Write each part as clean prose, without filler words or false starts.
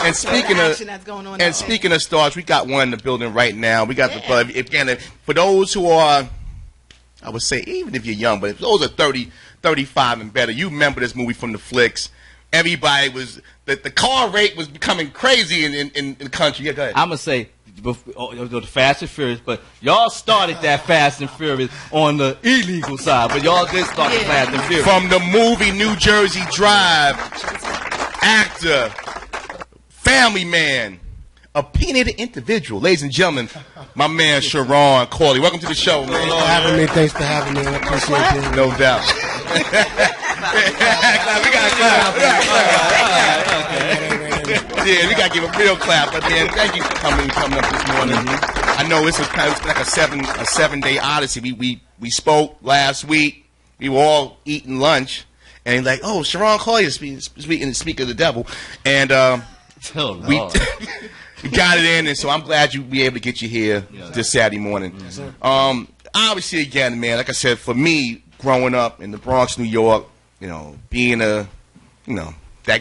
And speaking of stars, we got one in the building right now. We got the again, for those who are, I would say, even if you're young, but if those are 30, 35 and better, you remember this movie from the flicks. Everybody was the car rate was becoming crazy in the country. Yeah, go ahead. I'm gonna say the Fast and Furious, but y'all started that Fast and Furious on the illegal side, but y'all did start the Fast and Furious from the movie New Jersey Drive. Actor, family man, opinionated individual, ladies and gentlemen, my man Sharon Corley. Welcome to the show, man. Thanks for having me. Thanks for having me. I appreciate it. No doubt. We gotta clap. Yeah, we gotta give a real clap. But man, thank you for coming up this morning. I know it's like a 7-day odyssey. We spoke last week. We were all eating lunch, and like, oh, Sharon Corley is speak of the devil, and we got it in, and so I'm glad you be able to get you here this Saturday morning. Yes, obviously, again, man, like I said, for me, growing up in the Bronx, New York, being that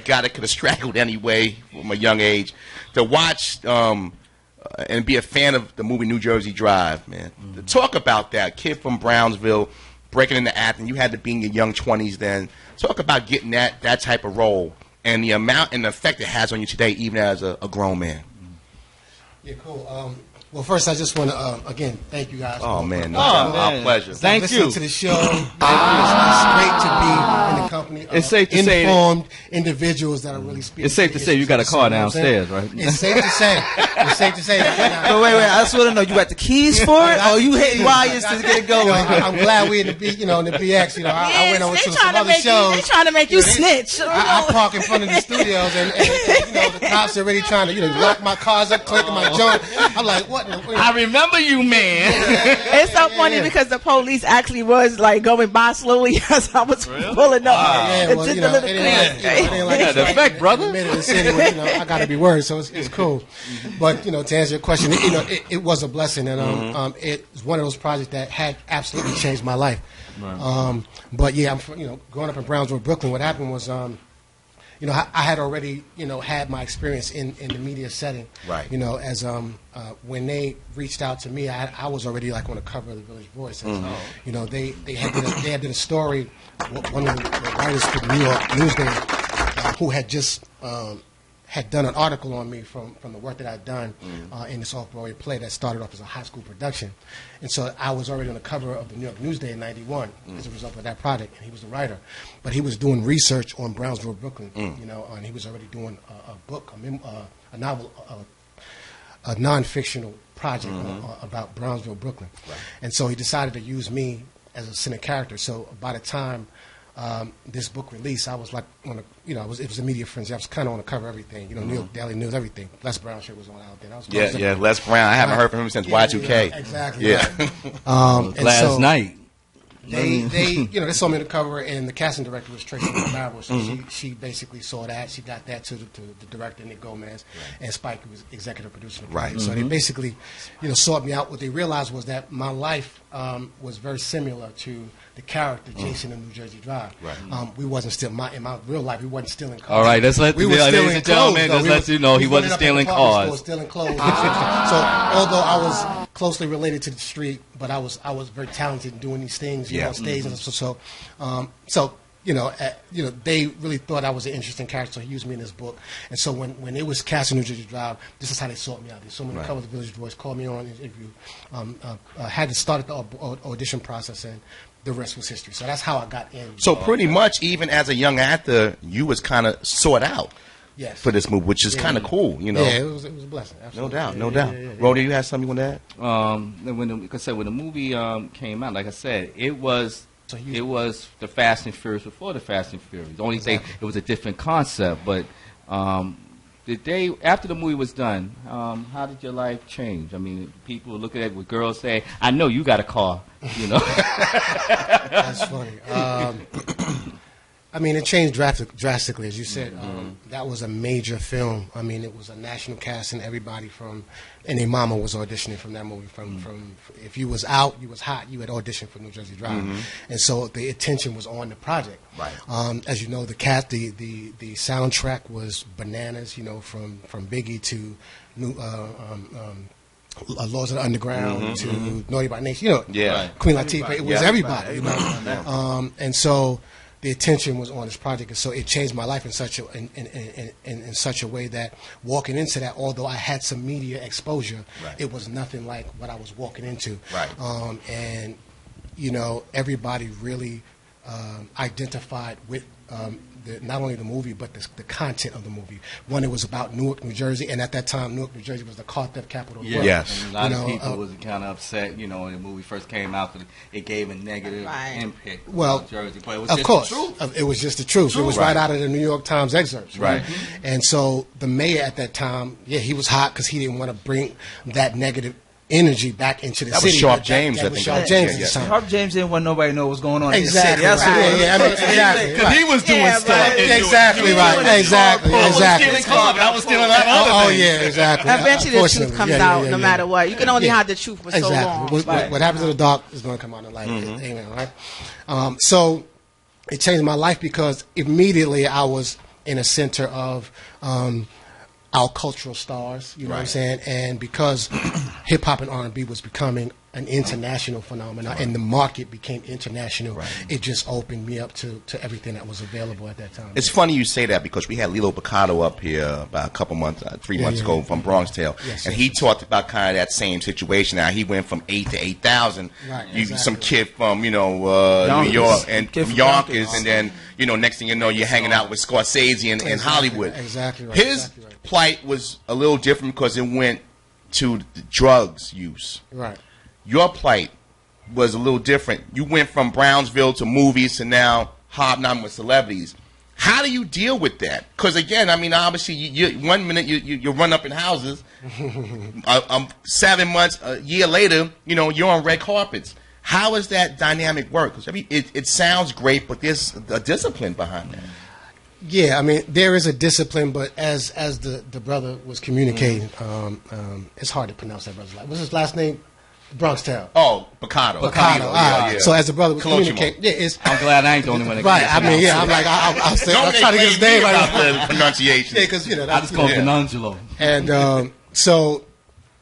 guy that could have straggled anyway from a young age, to watch and be a fan of the movie New Jersey Drive, man. To talk about that kid from Brownsville breaking into acting, you had to be in your young 20s then. Talk about getting that type of role and the amount and the effect it has on you today, even as a grown man. Yeah, cool. Well, first, I just want to, again, thank you guys. Oh, man. Our pleasure. Thank you. Listen to the show. It's great to be in the company of informed individuals that are really speaking. It's safe to say you got a car downstairs, right? It's safe to say. It's safe to say. But wait, I just want to know, you got the keys for it? Or you hitting wires to get it going? I'm glad we in the BX. I went over to some other shows. They're trying to make you snitch. I park in front of the studios, and the cops are already trying to lock my cars up, clicking my joint. I'm like, what? I remember you, man. It's so funny because the police actually was like going by slowly as I was pulling up. It's just a little the effect, brother. I got to be worried, so it's cool. But to answer your question, it was a blessing, and it's one of those projects that had absolutely changed my life. Right. But yeah, I'm growing up in Brownsville, Brooklyn. What happened was. I had already, had my experience in the media setting. Right. As when they reached out to me, I was already like on the cover of the Village Voice. And, they had did a story. One of the writers for the New York Newsday, who had just had done an article on me from the work that I'd done in this off-Broadway play that started off as a high school production. And so I was already on the cover of the New York Newsday in '91 as a result of that project, and he was the writer. But he was doing research on Brownsville, Brooklyn, and he was already doing a book, a novel, a non-fictional project about Brownsville, Brooklyn. Right. And so he decided to use me as a center character. So by the time this book release, I was like it was a media frenzy. I was kind of on the cover of everything, New York Daily News, everything. Les Brown shit was on out there. Les Brown. I haven't heard from him since Y2K. Yeah, exactly. Yeah. Last night. They saw me on the cover, and the casting director was Tracy McBarrow. So she basically saw that. She got that to the director, Nick Gomez, and Spike, who was executive producer. Right. So they basically, sought me out. What they realized was that my life was very similar to the character Jason in New Jersey Drive. Right. We wasn't still in my real life. We wasn't stealing cars. All right, let's let ladies and gentlemen, let you know he wasn't stealing cars. Stealing clothes. So although I was closely related to the street, but I was very talented in doing these things on stage and so they really thought I was an interesting character, so he used me in this book. And so when it was cast in New Jersey Drive, this is how they sought me out. They saw me on the cover of the Village Voice, called me on an interview, had to start the audition process, and the rest was history. So that's how I got in. So pretty much, even as a young actor, you was kind of sought out. Yes. For this movie, which is kind of cool, Yeah, it was a blessing. Absolutely. No doubt. Rhoda, you had something you want to add? When the movie came out, like I said, it was the Fast and Furious before the Fast and Furious. The only thing, it was a different concept. But after the movie was done, how did your life change? I mean, people look at it with girls say, "I know you got a car," That's funny. I mean, it changed drastically, as you said. That was a major film. I mean, it was a national cast, and everybody and their mama was auditioning from that movie. From if you was out, you was hot, you had auditioned for New Jersey Drive, and so the attention was on the project. Right. As you know, the soundtrack was bananas. You know, from Biggie to Laws of the Underground to Naughty by Nature. You know, Yeah. Queen Latifah. It was Yeah. everybody. You know, and so the attention was on this project, and so it changed my life in such a way that walking into that, although I had some media exposure, Right. it was nothing like what I was walking into. Right. And you know, everybody really identified with not only the movie but the content of the movie. One, it was about Newark, New Jersey, and at that time, Newark, New Jersey was the car theft capital of the world. Yes. And a lot You of know, people was kind of upset, you know, when the movie first came out, 'cause it gave a negative Right. impact Well, on Jersey. But it was Of just course, the truth. it was just the truth. It was right out of the New York Times excerpts. Right. And so the mayor at that time, he was hot because he didn't want to bring that negative energy back into the That was city. Sharp James, that I was think. Sharp Yeah, James yeah, at yeah. the time. Harp James didn't want nobody to know what's going on Exactly. in the city. That's Right. what Yeah, I mean, exactly. Because Right. he was doing Yeah, stuff. but- Exactly right. Exactly. I was Exactly. stealing cars, but I was stealing a lot of other Oh things. yeah, exactly. Eventually, the truth Unfortunately, comes yeah, out yeah, no yeah. matter what. You can only Yeah. hide the truth for so Exactly. long. What happens in the dark is going to come out in the light. Amen. Right. So it changed my life because immediately I was in a center of our cultural stars. You know what I'm Right. saying? And because hip hop and R&B was becoming an international phenomenon, and the market became international, it just opened me up to everything that was available at that time. It's funny you say that because we had Lilo Picato up here about a couple months, 3 months yeah, ago yeah. from Bronx Tale, Yes, and yes. he talked about kind of that same situation. Now he went from 8 to 8,000. Right, Some exactly. kid from New Yonkers. York and Kid from from Yonkers, Yonkers. and then next thing you know, you're hanging out with Scorsese in Exactly, Hollywood. exactly right, His exactly right. plight was a little different because it went to the drugs use. Right. Your plight was a little different. You went from Brownsville to movies to now hobnobbing with celebrities. How do you deal with that? Because again, I mean, obviously, you 1 minute you run up in houses, 7 months, a year later, you're on red carpets. How does that dynamic work? Because it sounds great, but there's a discipline behind that. Yeah, I mean, there is a discipline, but as the brother was communicating, it's hard to pronounce that brother's last. What's his last name? Bronx Town. Oh, Picato. Picato. Yeah. So as the brother was Colosimo. communicating, it's I'm glad I ain't the only one that right. can I mean, yeah, I'm like, I'll try to get his name right. The pronunciation. Yeah, because I that's just call him Angelo. and so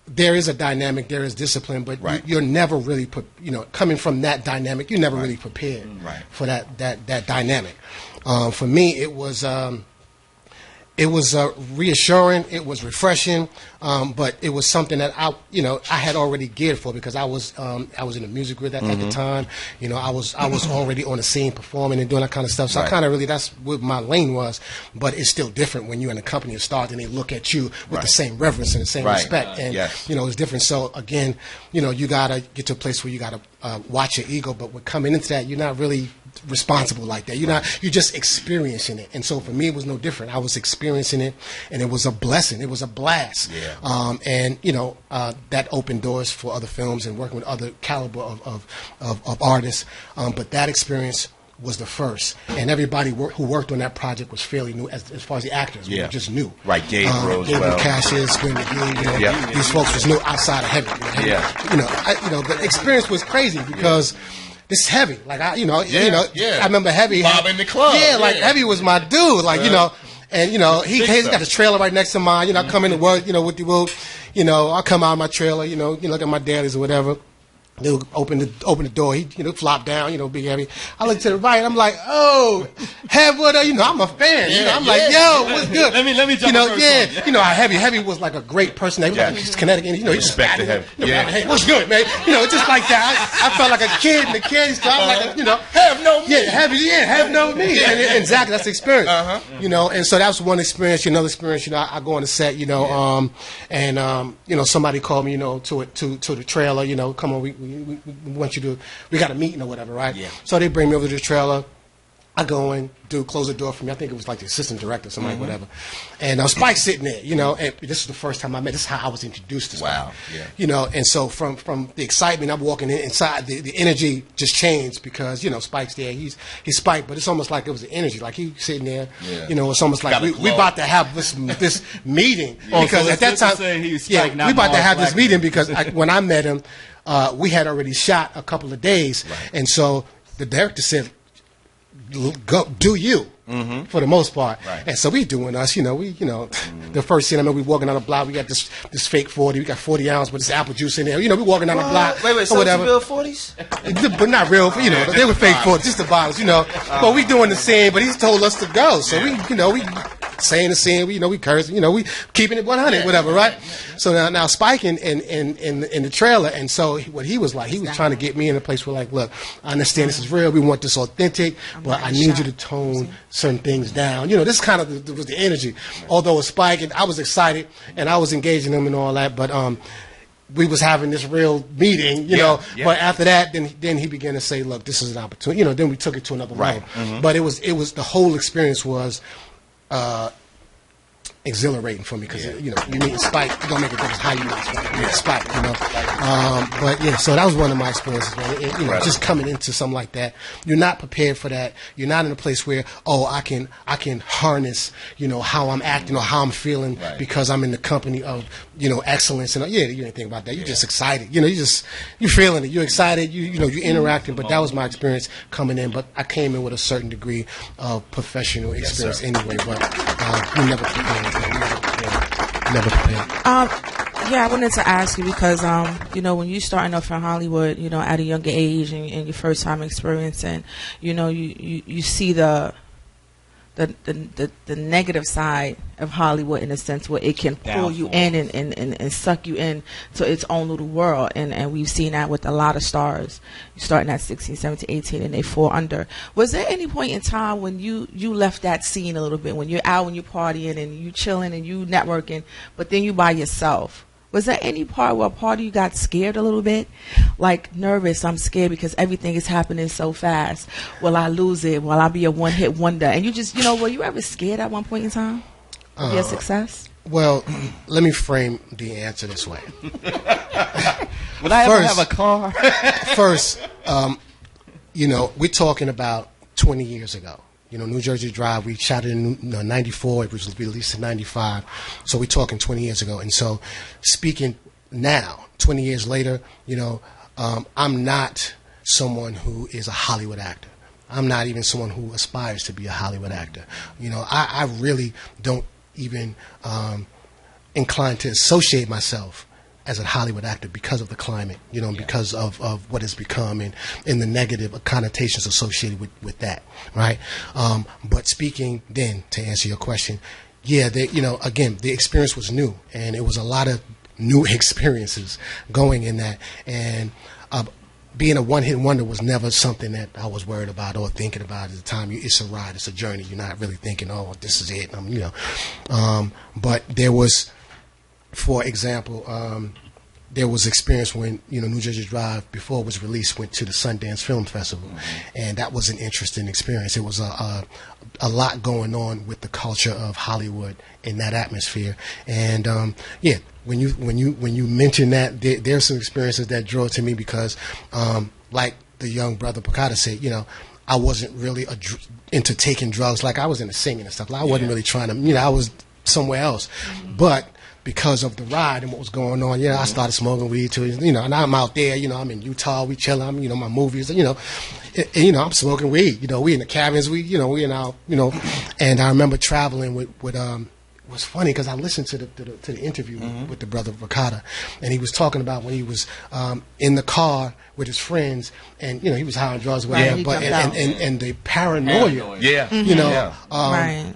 there is a dynamic, there is discipline, but Right. you're never really coming from that dynamic, you're never really prepared Right. for that dynamic. For me, it was reassuring, it was refreshing, but it was something that I had already geared for because I was in the music group at the time. I was already on the scene performing and doing that kind of stuff. So I Right. kind of really, that's what my lane was. But it's still different when you're in a company of stars and they look at you with Right. the same reverence and the same Right. respect. And Yes. it's different. So again, you gotta get to a place where you gotta watch your ego. But when coming into that, you're not really responsible like that. You're just experiencing it. And so for me, it was no different. I was experiencing it, and it was a blessing. It was a blast. Yeah. And that opened doors for other films and working with other caliber of artists. But that experience was the first, and everybody who worked on that project was fairly new as far as the actors. We Yeah. were just new. Right, Gabriel as Gabriel well. Cassius, Glenn McGee, Yeah. these folks was new outside of Heavy. Yeah. The experience was crazy because this is Heavy. Like I remember Heavy. Bob in the club. Yeah, like Yeah. Heavy was my dude. Like and he's stuff. got his trailer right next to mine. I come into work, with the road. I come out of my trailer. Look at my dailies or whatever. They'll open the door. He, flop down. Big Heavy. I look to the right. I'm like, oh, Heavy, what? I'm a fan. I'm like, yo, what's good? Let me jump first yeah. How Heavy was like a great person. He was like, he's Connecticut. He just Respect to him. Yeah. Hey, what's good, man? Just like that. I felt like a kid in the candy store. I'm like, Have no me. yeah, have no me. And exactly, that's the experience. And so that was one experience. Another experience, I go on the set, somebody called me, to the trailer, come on, we want you to, we got a meeting or whatever, right? Yeah. So they bring me over to the trailer. I go in, dude, close the door for me. I think it was like the assistant director, somebody, whatever. And Spike's sitting there, you know, and this is the first time I met. This is how I was introduced to Spike. Wow, yeah. You know, and so from the excitement, I'm walking inside, the energy just changed because, you know, Spike's there. He's Spike, but it's almost like it was the energy. Like he's sitting there, you know, it's almost like we about to have this meeting. Because at that time, we about to have this meeting because when I met him, we had already shot a couple of days. Right. And so the director said, go do you for the most part, and so we doing us. You know, the first scene I remember we walking down the block. We got this fake 40. We got 40 ounce with this apple juice in there. You know, we walking down the block. Wait, so whatever. you build 40s? But not real. You know, they were fake 40s, just the bottles. You know, but we doing the scene. But he's told us to go, so we saying the scene. We cursing. You know, we keeping it 100, whatever, right? So now Spike in the trailer, and so what he was like, he was trying to get me in a place where like, look, I understand this is real. We want this authentic, but I need you to tone certain things down. You know, this kind of was the energy. Although it's Spike, and I was excited, and I was engaging him and all that, but we was having this real meeting, you know. But after that, then he began to say, look, this is an opportunity. You know, then we took it to another level. But it was the whole experience was exhilarating for me because you meet Spike, it don't make a difference how you meet Spike. You meet Spike, you know. But yeah, so that was one of my experiences. Man. Just coming into something like that, you're not prepared for that. You're not in a place where I can harness how I'm acting or how I'm feeling because I'm in the company of excellence and you didn't think about that. You're just excited. You're feeling it. You're excited. You're interacting. But that was my experience coming in. But I came in with a certain degree of professional experience anyway. But we never prepared. Never prepared. Yeah, I wanted to ask you because, when you starting off in Hollywood, at a younger age and your first time experience, and you see the negative side of Hollywood in a sense where it can pull you in and suck you in to its own little world, and we've seen that with a lot of stars starting at 16, 17, 18 and they fall under. Was there any point in time when you left that scene a little bit, when you're out and you're partying and you chilling and you networking, but then you by yourself? Was there any part where part of you got scared a little bit? Like, nervous, I'm scared because everything is happening so fast. Will I lose it? Will I be a one-hit wonder? And you just, were you ever scared at one point in time of your success? Well, let me frame the answer this way. Would I ever have a car? First, we're talking about 20 years ago. New Jersey Drive, we shot it in 94. It was released in 95. So we're talking 20 years ago. And so speaking now, 20 years later, I'm not someone who is a Hollywood actor. I'm not even someone who aspires to be a Hollywood actor. I really don't even incline to associate myself as a Hollywood actor because of the climate, because of what it's become and the negative connotations associated with that, right? But speaking then, to answer your question, again, the experience was new, and it was a lot of new experiences going in that, and being a one-hit wonder was never something that I was worried about or thinking about at the time. It's a ride, it's a journey. You're not really thinking, oh, this is it, but there was, for example, there was experience when New Jersey Drive, before it was released, went to the Sundance Film Festival, and that was an interesting experience. It was a lot going on with the culture of Hollywood in that atmosphere, and when you mention that, there's some experiences that drew to me because, like the young brother Picada said, I wasn't really into taking drugs. Like, I was into singing and stuff. Like, I wasn't really trying to, I was somewhere else, but because of the ride and what was going on, I started smoking weed too, and I'm out there, I'm in Utah, we chilling, I'm, my movies, and, I'm smoking weed, we in the cabins, we in our, and I remember traveling with it was funny because I listened to the interview with the brother Ricotta, and he was talking about when he was in the car with his friends, and he was high on drugs, whatever, but and the paranoia,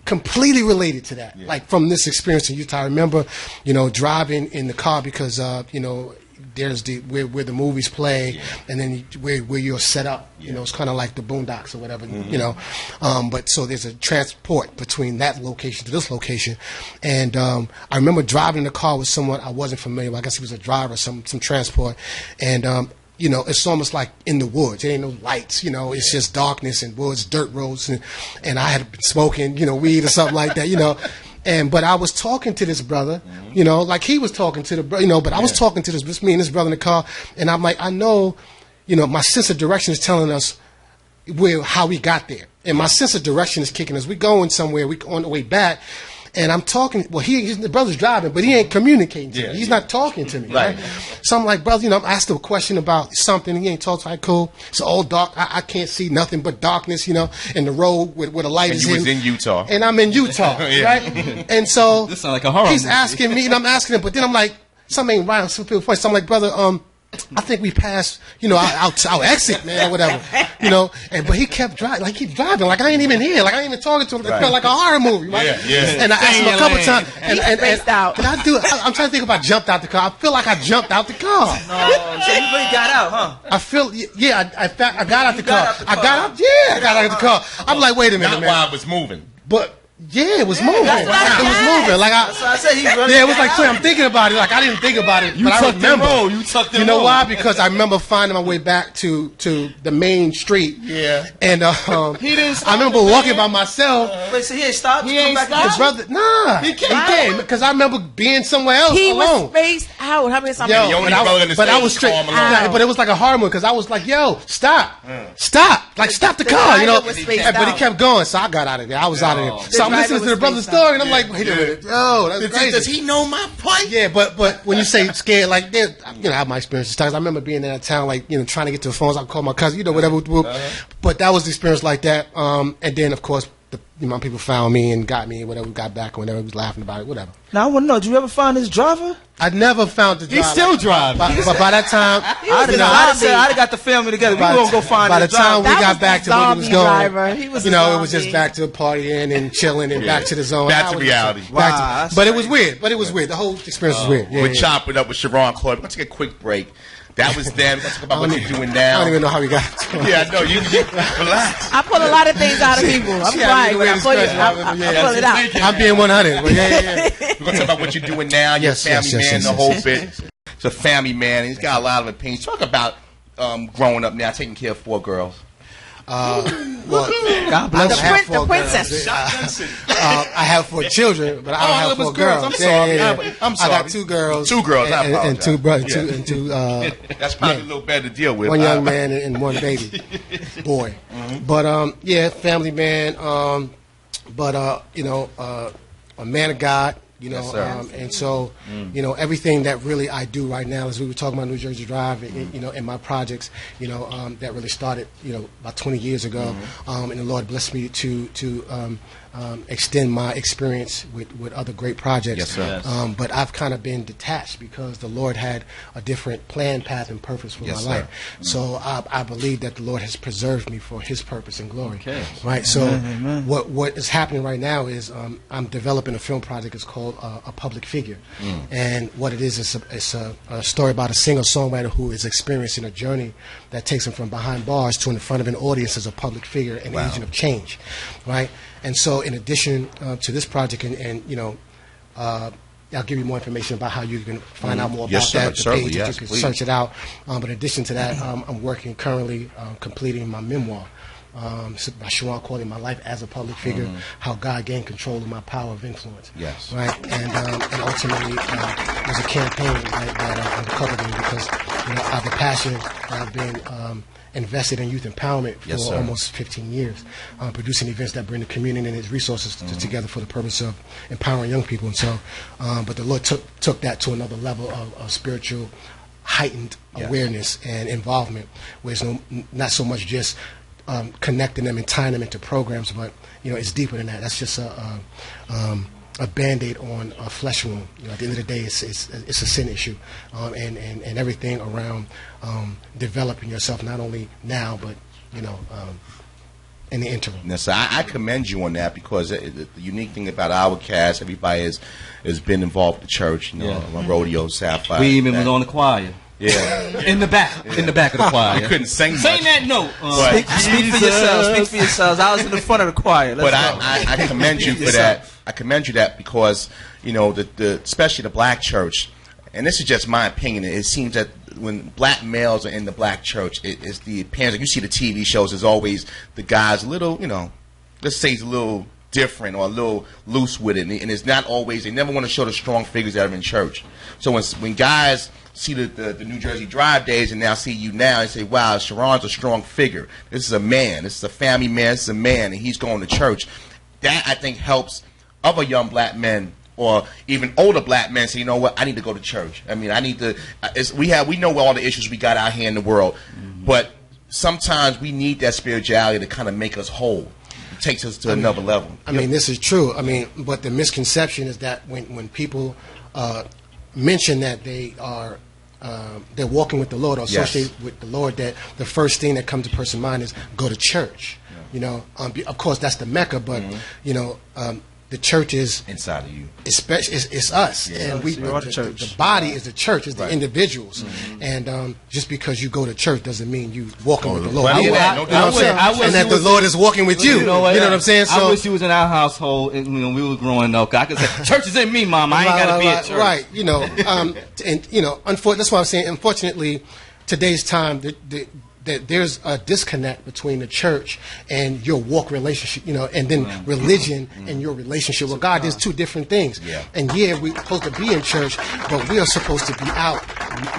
completely related to that, like from this experience in Utah. I remember, driving in the car because there's where the movies play, and then where you're set up. It's kind of like the Boondocks or whatever. But so there's a transport between that location to this location, and I remember driving in the car with someone I wasn't familiar with. I guess he was a driver, some transport, and you know, it's almost like in the woods. There ain't no lights, you know. It's just darkness and woods, dirt roads, and I had been smoking, you know, weed or something like that, you know. But I was talking to this brother, you know, like he was talking to the brother, you know. But I was talking to this me and this brother in the car, and I'm like, I know, you know, my sense of direction is telling us how we got there, and my sense of direction is kicking us. We going somewhere. We on the way back. And I'm talking. Well, the brother's driving, but he ain't communicating to me. He's not talking to me. Right. So I'm like, brother, you know, I asked him a question about something. He ain't talking. Like, cool. It's all dark. I can't see nothing but darkness, you know, and the road where the light is. And you was in Utah. And I'm in Utah, right? And so This sounds like a horror he's movie. asking me, and I'm asking him, but then I'm like, something ain't right. So I'm like, brother, I think we passed, you know, our exit, man, or whatever, you know. But he kept driving, like he driving, like I ain't even here, like I ain't even talking to him. It felt like a horror movie, right? Yeah. And I asked him a couple times, and spaced out. did I do it? I'm trying to think if I jumped out the car. I feel like I jumped out the car. So you really got out, huh? I feel, yeah. I got out the car. got out the I car. got out, yeah. I got out the car. I'm like, wait a minute, Not man. while I was moving. But yeah, it was moving. that's what It was moving. Like So I said he really yeah, it was got like out. I'm thinking about it. Like I didn't think about it, You but I tucked and remember. rolled. You tucked and You know rolled. why? Because I remember finding my way back to the main street. Yeah. And He didn't stop I remember the walking man. by myself. Wait, so he ain't stopped? He Come ain't back stopped? His brother, nah, he came because I remember being somewhere else He alone. was spaced out. How many times? Yo, The only but I, brother in the but I state was straight. calm alone. Nah, but it was like a horror movie because I was like, "Yo, stop, like stop the car," you know. driver was spaced But he out. kept going, so I got out of there. I was out of there. So I'm driver listening to the was brother's spaced out. story, and I'm like, "Wait a minute, yo, that's crazy." Does he know my point? Yeah, but when you say scared, like, you know, I have my experiences. I remember being in that town, like, you know, trying to get to the phones. I call my cousin, you know, whatever. But that was the experience like that. And then, of course, my people found me and got me, whatever. We got back, whenever we was laughing about it, whatever. Now I want to know, did you ever find this driver? I never found the driver. He's still driving. But by that time, I'd you know, have got the family together. We by gonna go find by the this time driver. we That got was back the to where he was zombie going, driver. He was you a know, it was just zombie. back to partying and chilling and back to the zone. Back I to was reality. back to- Wow, that's but it was crazy. weird. But it was weird. The whole experience was weird. Yeah, We're yeah. chopping up with Sharon Claude. Let's take a quick break. That was them. Let's talk about what you're doing I now. don't even know how we got to it. Yeah, I know. You relax. I pull a lot of things out of people. I'm She had quiet, me but I the pull weirdest it. question. I Yeah, pull it out. I'm being 100. But yeah. We're going to talk about what you're doing now, your Yes, family yes, man, yes, the yes, whole yes. bit. He's a family man. He's got a lot of opinions. Talk about growing up now, taking care of 4 girls. Well, God bless I have The 4 princess. girls. I have 4 children, but I don't have it was 4 girls. girls. I'm sorry. I'm I sorry. got 2 girls. 2 girls. I and apologize. 2 brothers. Yeah. Two, That's probably a little better to deal with. one young man and 1 baby boy. But yeah, family man. But you know, a man of God. You know, Yes, sir. and so you know everything that really I do right now, as we were talking about New Jersey Drive, you know, and my projects, you know, that really started, you know, about 20 years ago, and the Lord blessed me to extend my experience with other great projects. Yes, sir. Yes. But I've kind of been detached because the Lord had a different plan, path, and purpose for Yes, my sir. life. So I believe that the Lord has preserved me for His purpose and glory. Okay. Right. So what is happening right now is I'm developing a film project. It's called A Public Figure, and what it is it's a story about a singer-songwriter who is experiencing a journey that takes him from behind bars to in front of an audience as a public figure, an agent of change, right? And so, in addition to this project, and you know. I'll give you more information about how you can find out more Yes, about sir. that. The Certainly, page, yes, you can please. search it out. But in addition to that, I'm working currently completing my memoir. By Sharon Corley, My Life as a Public Figure, how God gained control of my power of influence. Yes. Right, and ultimately it was a campaign that uncovered me because you know I have a passion. I've been invested in youth empowerment for Yes, sir. almost 15 years, producing events that bring the community and its resources together for the purpose of empowering young people. And so, but the Lord took that to another level of spiritual heightened Yes. awareness and involvement, where it's not so much just connecting them and tying them into programs, but you know it's deeper than that. That's just a Band-Aid on a flesh wound. You know, at the end of the day, it's a sin issue, and everything around developing yourself not only now but you know in the interim. Now, so I commend you on that because the unique thing about our cast, everybody has been involved with the church, you know, Yeah. on rodeo, sapphire. We even was on the choir. Yeah. In the back of the choir. I couldn't sing much. Sing that note. But- Speak for yourselves. Speak for yourselves. I was in the front of the choir. Let's But go. I commend you for that. I commend you that because you know the especially the black church, and this is just my opinion. It seems that when black males are in the black church, it's the appearance. You see the TV shows. There's always the guys a little, let's say he's a little different or a little loose with it, and it's not always. They never want to show the strong figures that are in church. So when guys see the New Jersey Drive days and now see you now and say, wow, Sharon's a strong figure. This is a man. This is a family man. This is a man, and he's going to church. That, I think, helps other young black men or even older black men say, you know what, I need to go to church. I mean, I need to. We know all the issues we got out here in the world, but sometimes we need that spirituality to kind of make us whole. It takes us to another level. I mean, this is true. I mean, but the misconception is that when people mention that they're walking with the Lord or associate with the Lord, that the first thing that comes to a person's mind is go to church. Of course that's the Mecca, but the church is inside of you. It's us, and the body is the church, is the individuals, and just because you go to church doesn't mean you walking with the Lord. I wish and that the Lord is walking with you. You know what I'm saying? So I wish you was in our household when we were growing up. I could say, church is in me, Mom. I ain't got to be at church. Right. Unfortunately, that's why I'm saying. Unfortunately, today's time, that there's a disconnect between the church and your walk relationship, and then religion and your relationship with God. There's two different things. Yeah. And we're supposed to be in church, but we are supposed to be out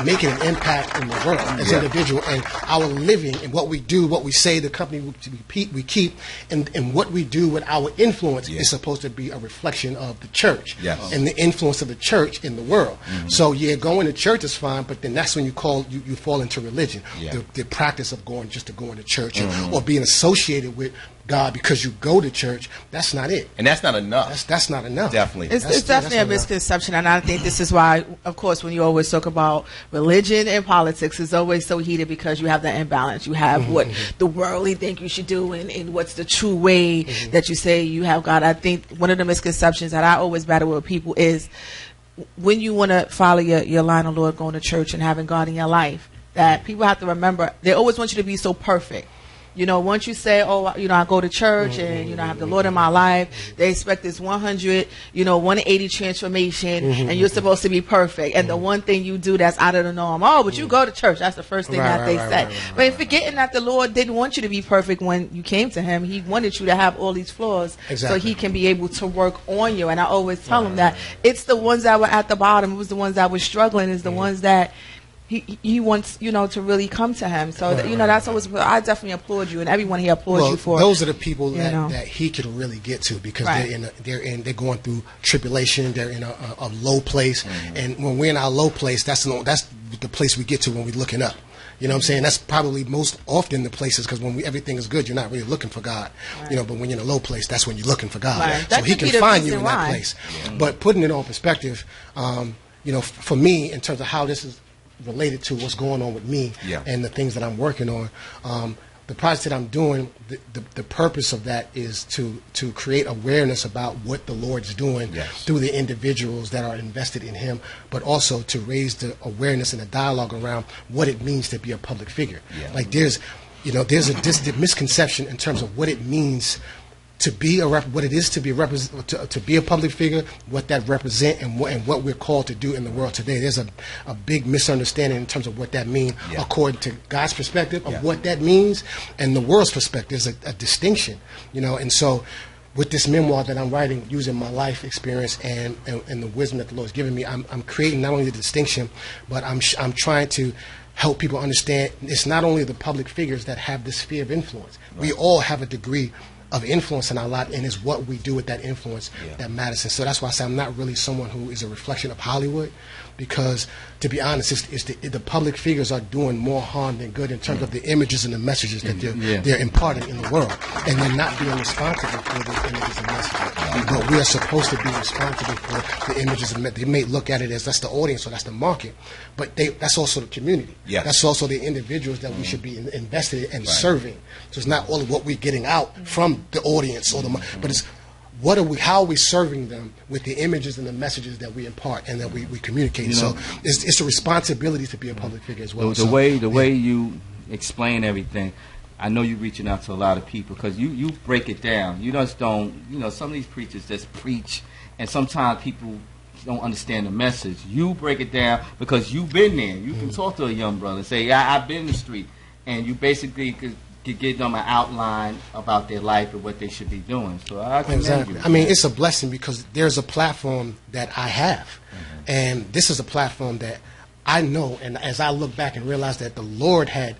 making an impact in the world as individuals, and our living and what we do, what we say, the company we keep, and what we do with our influence is supposed to be a reflection of the church and the influence of the church in the world. So going to church is fine, but then that's when you fall into religion. The practice of going to church or being associated with God because you go to church, that's not it. And that's not enough. That's not enough. Definitely. It's definitely a misconception, and I think this is why, of course, when you always talk about religion and politics, it's always so heated because you have the imbalance. You have what the worldly think you should do and what's the true way that you say you have God. I think one of the misconceptions that I always battle with people is when you want to follow your line of Lord, going to church and having God in your life, that people have to remember, they always want you to be so perfect. Once you say, I go to church and, I have the Lord in my life, they expect this 100, 180 transformation, and you're supposed to be perfect. And the one thing you do that's out of the norm, but you go to church. That's the first thing that they say. But forgetting that the Lord didn't want you to be perfect when you came to Him. He wanted you to have all these flaws so He can be able to work on you. And I always tell them that it's the ones that were at the bottom, it was the ones that were struggling, is the ones that he wants, to really come to Him. So, that's always, I definitely applaud you, and everyone here applauds you for. Those are the people that He can really get to because they're going through tribulation. They're in a low place, and when we're in our low place, that's the place we get to when we're looking up. You know what I'm saying? That's probably most often the places, because when everything is good, you're not really looking for God. But when you're in a low place, that's when you're looking for God. Right. So He can find you in that place. But putting it on perspective, for me, in terms of how this is related to what's going on with me and the things that I'm working on, the project that I'm doing, the purpose of that is to create awareness about what the Lord's doing through the individuals that are invested in Him, but also to raise the awareness and the dialogue around what it means to be a public figure. Like there's a misconception in terms of what it means to be what it is to be a public figure, what that represents, and what we're called to do in the world today. There's a big misunderstanding in terms of what that means according to God's perspective of what that means, and the world's perspective. There's a distinction, and so with this memoir that I'm writing, using my life experience and the wisdom that the Lord's given me, I'm creating not only the distinction, but I'm trying to help people understand it's not only the public figures that have this sphere of influence. We all have a degree of influence in our life, and it's what we do with that influence that matters. And so that's why I say I'm not really someone who is a reflection of Hollywood, because to be honest, the public figures are doing more harm than good in terms of the images and the messages that they're imparting in the world, and they're not being responsible for those images and messages. But we are supposed to be responsible for the images and messages. They may look at it as that's the audience or that's the market, but that's also the community. That's also the individuals that we should be invested in and serving. So it's not only what we're getting out from the audience or but it's how are we serving them with the images and the messages that we impart and that we communicate. So it's a responsibility to be a public figure as well. The way you explain everything, I know you're reaching out to a lot of people because you break it down. You just don't, some of these preachers just preach, and sometimes people don't understand the message. You break it down because you've been there. You can talk to a young brother and say, yeah, I've been in the street. And you basically could give them an outline about their life and what they should be doing. So I commend you. I mean, it's a blessing because there's a platform that I have. And this is a platform that I know, and as I look back and realize that the Lord had,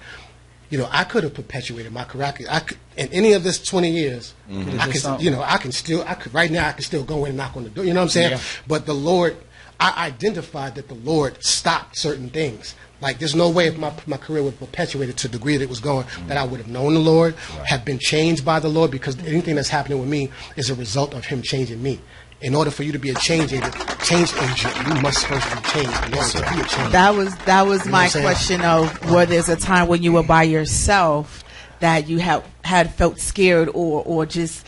you know, I could have perpetuated my career. I could, in any of this 20 years, I could, you know, I can still, right now, I can still go in and knock on the door. You know what I'm saying? Yeah. But the Lord, I identified that the Lord stopped certain things. Like, there's no way if my career would perpetuate it to the degree that it was going, that I would have known the Lord, have been changed by the Lord, because anything that's happening with me is a result of Him changing me. In order for you to be a change agent, you must first be changed in order to be a change. That was You know my what I'm saying? question of whether there's a time when you were by yourself that you had felt scared or just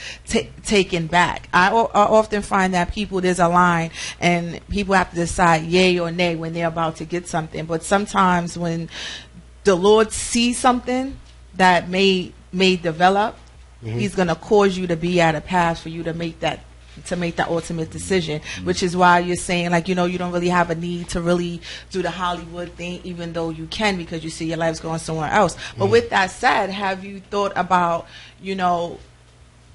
taken back. I often find that there's a line and people have to decide yay or nay when they're about to get something. But sometimes when the Lord sees something that may develop, He's going to cause you to be at a path for you to make that ultimate decision, which is why you're saying, like, you know, you don't really have a need to really do the Hollywood thing, even though you can, because you see your life's going somewhere else. But with that said, have you thought about, you know,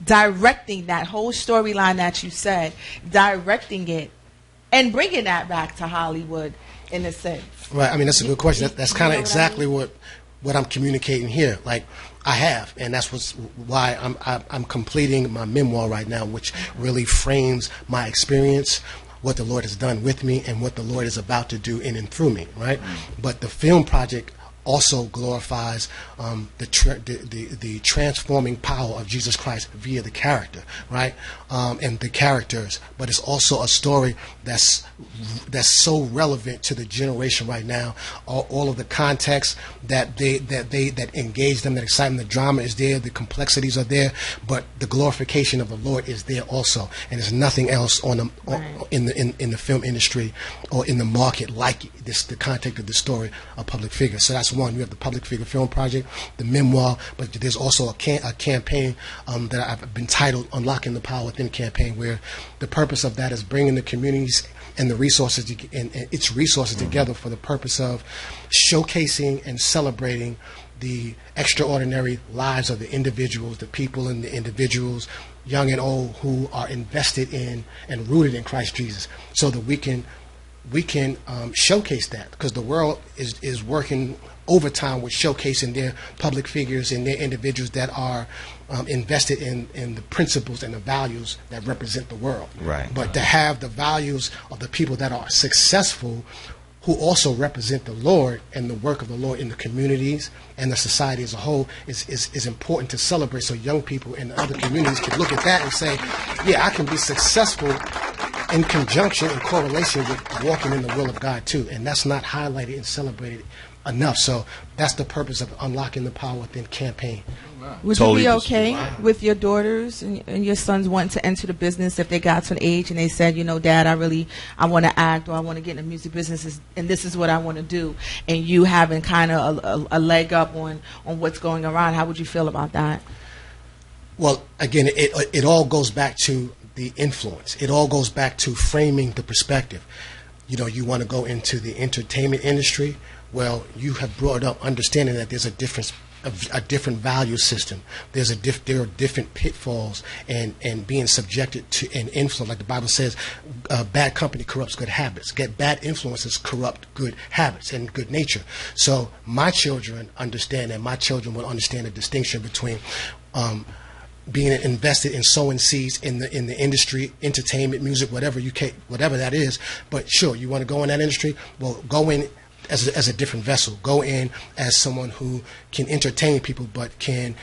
directing that whole storyline that you said, directing it and bringing that back to Hollywood in a sense? Right. I mean, that's a good question. That's kind of You know exactly what I'm communicating here. Like, I have, and that's why I'm completing my memoir right now, which really frames my experience, what the Lord has done with me, and what the Lord is about to do in and through me. Right. But the film project also glorifies the transforming power of Jesus Christ via the character, right, and the characters. But it's also a story that's so relevant to the generation right now. All of the context that engage them, that excite them, the drama is there, the complexities are there, but the glorification of the Lord is there also. And there's nothing else in the film industry or in the market like this, the context of the story of public figure. So that's one. We have the Public Figure Film Project, the memoir, but there's also a campaign that I've been titled Unlocking the Power Within campaign, where the purpose of that is bringing the communities and the resources and its resources together for the purpose of showcasing and celebrating the extraordinary lives of the individuals, the people and the individuals, young and old, who are invested in and rooted in Christ Jesus, so that we can showcase that, because the world is working overtime with showcasing their public figures and their individuals that are invested in the principles and the values that represent the world. Right. But to have the values of the people that are successful, who also represent the Lord and the work of the Lord in the communities and the society as a whole, is important to celebrate, so young people in other communities can look at that and say, yeah, I can be successful in conjunction and correlation with walking in the will of God too. And that's not highlighted and celebrated enough. So that's the purpose of Unlocking the Power Within campaign. Would you be okay with your daughters and your sons wanting to enter the business if they got to an age and they said, you know, Dad, I want to act, or I want to get in the music business, and this is what I want to do, and you having kind of a leg up on what's going around? How would you feel about that? Well, again, it all goes back to the influence. It all goes back to framing the perspective. You know, you want to go into the entertainment industry. Well, you have brought up understanding that there's a different value system. There are different pitfalls and being subjected to an influence. Like the Bible says, bad company corrupts good habits. Bad influences corrupt good habits and good nature. So my children understand, and my children will understand the distinction between being invested in sowing seeds in the industry, entertainment, music, whatever that is. But sure, you want to go in that industry? Well, go in as a different vessel. Go in as someone who can entertain people, but can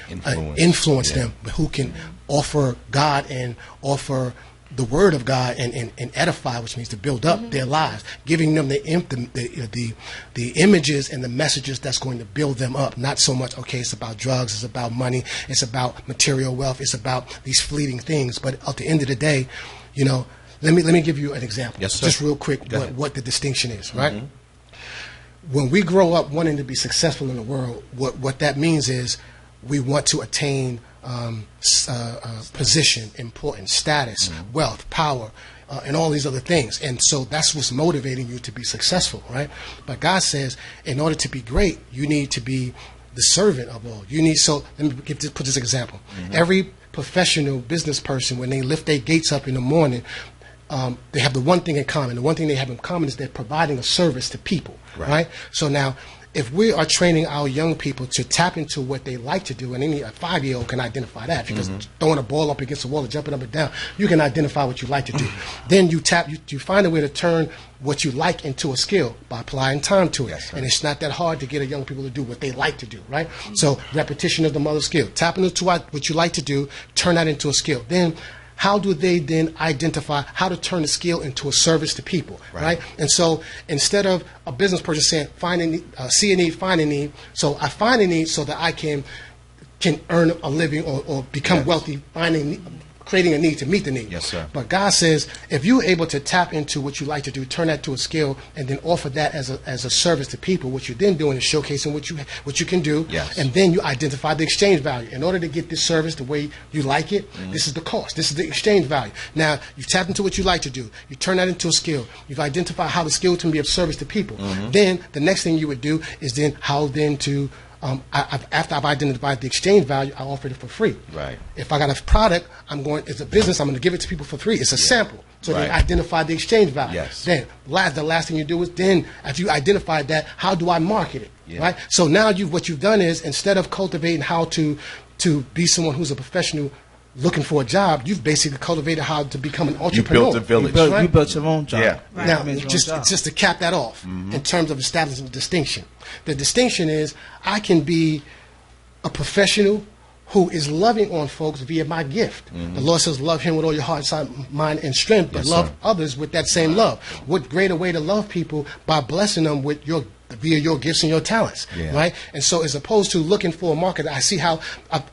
influence them, but who can offer God and offer the Word of God and edify, which means to build up their lives, giving them the images and the messages that's going to build them up. Not so much, okay, it's about drugs, it's about money, it's about material wealth, it's about these fleeting things. But at the end of the day, you know, let me give you an example, just real quick, what the distinction is, right? Mm-hmm. When we grow up wanting to be successful in the world, what that means is we want to attain position, importance, status, wealth, power, and all these other things. And so that's what's motivating you to be successful, right? But God says, in order to be great, you need to be the servant of all. You need, so let me put this example. Every professional business person, when they lift their gates up in the morning, they have the one thing in common. The one thing they have in common is they're providing a service to people, right? So now, if we are training our young people to tap into what they like to do, and a 5-year-old can identify that. If you're just throwing a ball up against the wall or jumping up and down, you can identify what you like to do. Then you find a way to turn what you like into a skill by applying time to it. And it's not that hard to get a young people to do what they like to do, right? So repetition of the mother skill. Tapping into what you like to do, turn that into a skill. Then how do they then identify how to turn the skill into a service to people, right? And so instead of a business person saying, see a need, find a need, so I find a need so that I can earn a living or become wealthy, creating a need to meet the need. Yes, sir. But God says, if you're able to tap into what you like to do, turn that to a skill, and then offer that as a service to people, what you're then doing is showcasing what you can do, and then you identify the exchange value. In order to get this service the way you like it, this is the cost. This is the exchange value. Now, you've tapped into what you like to do. You turn that into a skill. You've identified how the skill can be of service to people. Then the next thing you would do is then how then to after I've identified the exchange value, I offer it for free. Right. If I got a product, it's a business, I'm going to give it to people for free. It's a sample. So they identify the exchange value. Yes. Then the last thing you do is then, after you identify that, how do I market it? Right. So now what you've done is, instead of cultivating how to be someone who's a professional looking for a job, you've basically cultivated how to become an entrepreneur. You built a village. You built your own job. Yeah. Right. Now, just to cap that off, in terms of establishing the distinction. The distinction is, I can be a professional who is loving on folks via my gift. The Lord says, love him with all your heart, mind, and strength, but love others with that same love. What greater way to love people by blessing them with via your gifts and your talents, right? And so, as opposed to looking for a market, I see how,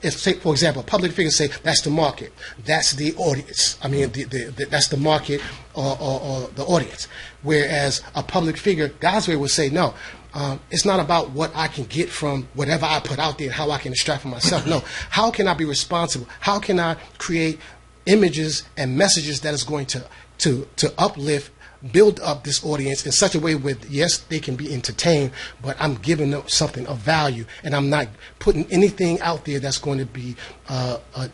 say, for example, a public figure say, that's the market, that's the audience. I mean, that's the market or the audience. Whereas a public figure, God's way would say, no, it's not about what I can get from whatever I put out there and how I can extract for myself. No, how can I be responsible? How can I create images and messages that is going to uplift, build up this audience in such a way with, yes, they can be entertained, but I'm giving them something of value, and I'm not putting anything out there that's going to be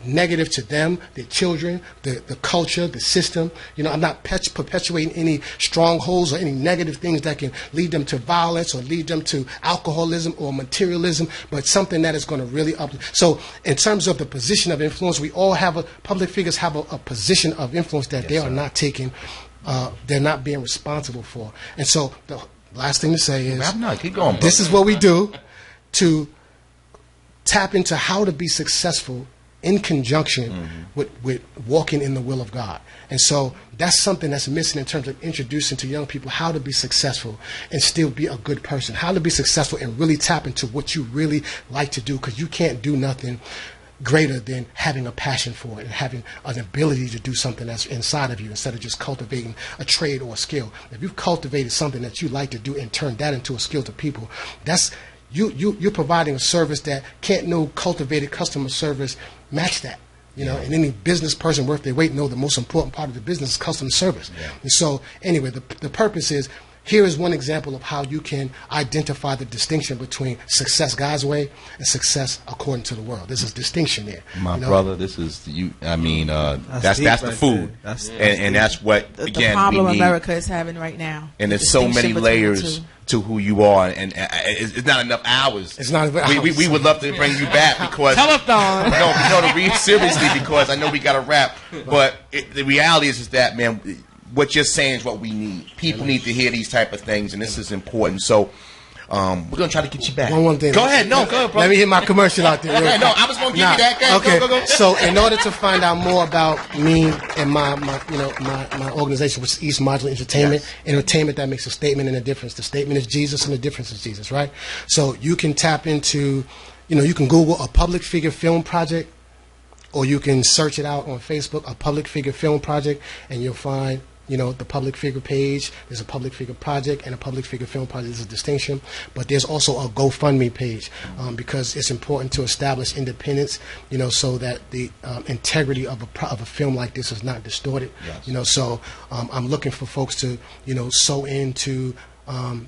negative to them, their children, the culture, the system. I'm not perpetuating any strongholds or any negative things that can lead them to violence or lead them to alcoholism or materialism, but something that is going to really uplift. So in terms of the position of influence, we all have public figures have a position of influence that they are not taking. They're not being responsible for. And so the last thing to say is, keep going, this is what we do to tap into how to be successful in conjunction with walking in the will of God. And so that's something that's missing in terms of introducing to young people how to be successful and still be a good person, how to be successful and really tap into what you really like to do, because you can't do nothing greater than having a passion for it and having an ability to do something that's inside of you, instead of just cultivating a trade or a skill. If you've cultivated something that you like to do and turned that into a skill to people, that's you're providing a service that can't no cultivated customer service match that. And any business person worth their weight know the most important part of the business is customer service. And so anyway, the purpose is, here is one example of how you can identify the distinction between success God's way and success according to the world. There's a distinction there. My brother, this is you. I mean, that's the food, and that's what the again problem we need. America is having right now. And there's so many layers to who you are, and it's not enough hours. It's not enough hours. We would love to bring you back because Telethon. no, to read seriously, because I know we got to wrap. But the reality is that, man, what you're saying is what we need. People need to hear these type of things, and this is important. So we're going to try to get you back. One thing. Go ahead. No, go ahead, bro. Let me hit my commercial out there. No, I was going to give you that. Okay. Go. So in order to find out more about me and my organization, which is East Modular Entertainment, entertainment that makes a statement and a difference. The statement is Jesus, and the difference is Jesus, right? So you can tap into, you can Google a public figure film project, or you can search it out on Facebook, a public figure film project, and you'll find the public figure page. There's a public figure project and a public figure film project. There's a distinction. But there's also a GoFundMe page because it's important to establish independence, so that the integrity of a film like this is not distorted. Yes. So I'm looking for folks to, sow into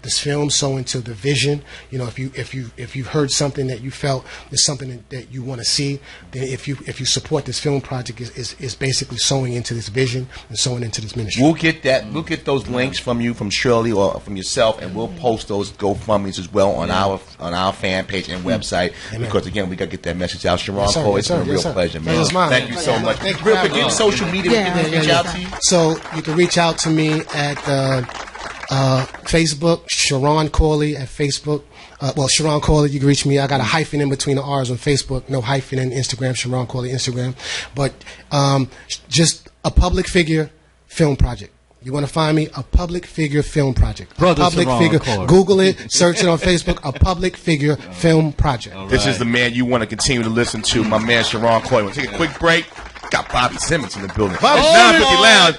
this film, so into the vision. If you've heard something that you felt is something that you want to see, then if you support this film project, is basically sowing into this vision and sowing into this ministry. We'll get that. We'll get those links from you, from Shirley, or from yourself, and we'll post those GoFundMes as well on our fan page and website. Amen. Because again, we got to get that message out. Sharon Yes, sir. Cole, Yes, it's been a sir. real Yes, sir. pleasure, man. Pleasure's mine. Thank you so much. Thank you Real for quick, having any me. social media Yeah. we can reach out to you? So you can reach out to me at Facebook, Sharon Corley at Facebook. Sharon Corley, you can reach me. I got a hyphen in between the R's on Facebook, no hyphen in Instagram, Sharon Corley Instagram. But just a public figure film project. You want to find me? A public figure film project. Brother Public Sharon figure. Corley. Google it, search it on Facebook. A public figure film project. This is the man you want to continue to listen to, my man Sharon Coy. We'll take a quick break. Got Bobby Simmons in the building. It's 950 Lounge.